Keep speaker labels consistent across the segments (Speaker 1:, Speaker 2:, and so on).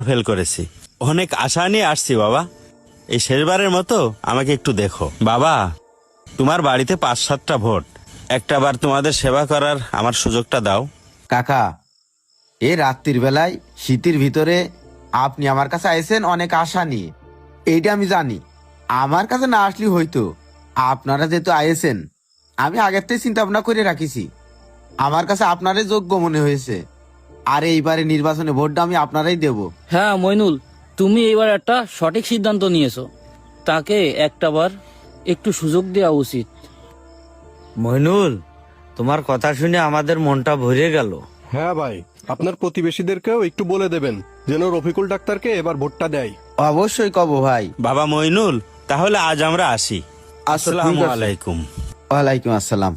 Speaker 1: Fail করেছি, অনেক আশা নিয়ে আসছি বাবা। এই শেষবারের মতো আমাকে একটু দেখো বাবা। তোমার বাড়িতে ৫-৭টা ভোট, একটা বার তোমাদের সেবা করার আমার সুযোগটা দাও।
Speaker 2: কাকা, এই রাত্রির বেলায় শীতের ভিতরে আপনি আমার কাছে আইছেন অনেক আশা নিয়ে, এইটা আমি জানি। আমার কাছে না আসলে হয়তো, আপনারা যেহেতু আইছেন আমি আগের থেকে চিন্তা ভাবনা করে রাখিছি। আমার কাছে আপনারই যোগ্য মনে হয়েছে, আর এইবারে নির্বাচনে ভোটটা আমি আপনারাই দেব।
Speaker 3: হ্যাঁ মইনুল, তুমি এবার একটা সঠিক সিদ্ধান্ত নিয়েছো। তাকে একটাবার একটু সুযোগ দেওয়া উচিত।
Speaker 4: মইনুল, তোমার কথা শুনে আমাদের মনটা ভরে গেল।
Speaker 5: হ্যাঁ ভাই, আপনার প্রতিবেশীদেরকেও একটু বলে দেবেন যেন রফিকুল ডাক্তারকে এবার ভোটটা দেয়।
Speaker 2: অবশ্যই কব ভাই।
Speaker 1: বাবা মইনুল, তাহলে আজ আমরা আসি।
Speaker 2: আচ্ছা, ঠিক
Speaker 1: আসসালামু
Speaker 2: আছে।
Speaker 1: আলাইকুম।
Speaker 2: ওয়ালাইকুম আসসালাম।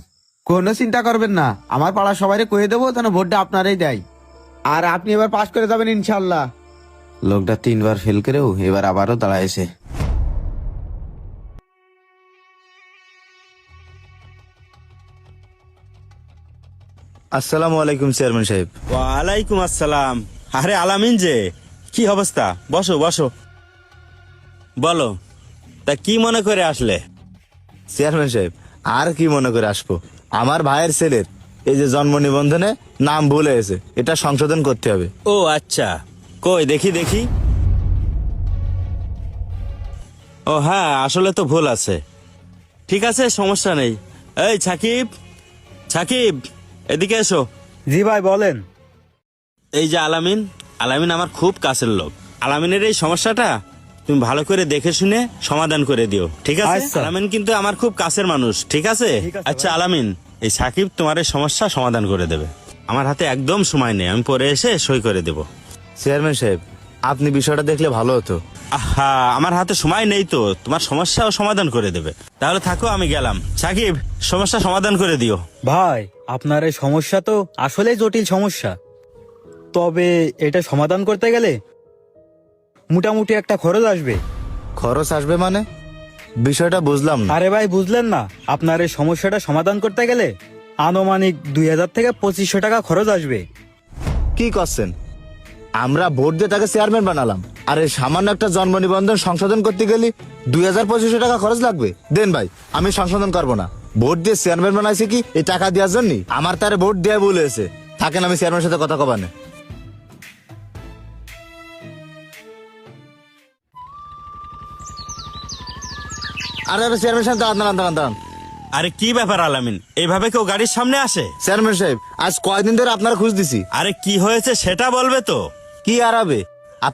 Speaker 2: কোনো চিন্তা করবেন না, আমার পাড়া সবাইকে কয়ে দেবো যেন ভোটটা আপনারাই দেয়, আর আপনি এবার পাস করে যাবেন ইনশাল্লাহ। লোকটা 3বার ফেল করেও এবার আবারও দাঁড়াইছে।
Speaker 6: আসসালামু আলাইকুম চেয়ারম্যান সাহেব।
Speaker 1: ওয়ালাইকুম আসসালাম। আরে আলামিন যে, কি অবস্থা? বসো বসো। বলো, তা কি মনে করে আসলে?
Speaker 6: চেয়ারম্যান সাহেব, আর কি মনে করে আসবো, আমার ভাইয়ের ছেলের এই যে জন্ম নিবন্ধনে নাম ভুল হয়েছে, এটা সংশোধন করতে হবে।
Speaker 1: ও আচ্ছা, কই দেখি দেখি। ও হ্যাঁ, আসলে তো ভুল আছে। ঠিক আছে, সমস্যা নেই। এই সাকিব, সাকিব এদিকে এসো।
Speaker 4: জি ভাই বলেন।
Speaker 1: এই যে আলামিন, আলামিন আমার খুব কাছের লোক। আলামিনের এই সমস্যাটা তুমি ভালো করে দেখে শুনে সমাধান করে দিও, ঠিক আছে?
Speaker 4: আচ্ছা।
Speaker 1: আলামিন কিন্তু আমার খুব কাছের মানুষ, ঠিক আছে? আচ্ছা আলামিন, এই সাকিব তোমার এই সমস্যা সমাধান করে দেবে। আমার হাতে একদম সময় নেই, আমি পরে এসে সই করে দেব।
Speaker 6: চেয়ারম্যান সাহেব, আপনি বিষয়টা দেখলে ভালো হতো।
Speaker 1: আহা, আমার হাতে সময় নেই তো, তোমার সমস্যাও সমাধান করে দেবে। তাহলে থাকো, আমি গেলাম। সাকিব, সমস্যা সমাধান করে দিও।
Speaker 7: ভাই, আপনার এই সমস্যা তো আসলেই জটিল সমস্যা। তবে এটা সমাধান করতে গেলে মোটামুটি একটা খরচ আসবে।
Speaker 6: খরচ আসবে মানে? বিষয়টা বুঝলাম না।
Speaker 7: আরে ভাই, বুঝলেন না? আপনার এই সমস্যাটা সমাধান করতে গেলে আনুমানিক 2000 থেকে 2500 টাকা খরচ আসবে।
Speaker 6: কি করছেন? আমরা ভোট দিয়ে তাকে চেয়ারম্যান বানালাম, আর এই সামান্য একটা জন্ম নিবন্ধন সংশোধন করতে গেলে 2000-2500 টাকা খরচ লাগবে? দেন ভাই, আমি সংশোধন করবো না। ভোট দিয়ে চেয়ারম্যান বানাইছে কি এই টাকা দেওয়ার জন্য? আমার তারে ভোট দেওয়া ভুল হয়েছে। থাকেন, আমি চেয়ারম্যানের সাথে কথা কবানে। আরে চেয়ারম্যান সাহেব, দাঁড়ান দাঁড়ান দাঁড়ান।
Speaker 1: আরে কি ব্যাপার আলামিন, এইভাবে কেউ গাড়ির সামনে আসে?
Speaker 6: চেয়ারম্যান সাহেব, আজ কয়দিন ধরে আপনারা খুঁজ দিছি।
Speaker 1: আরে কি হয়েছে সেটা বলবে তো?
Speaker 6: কি আর হবে,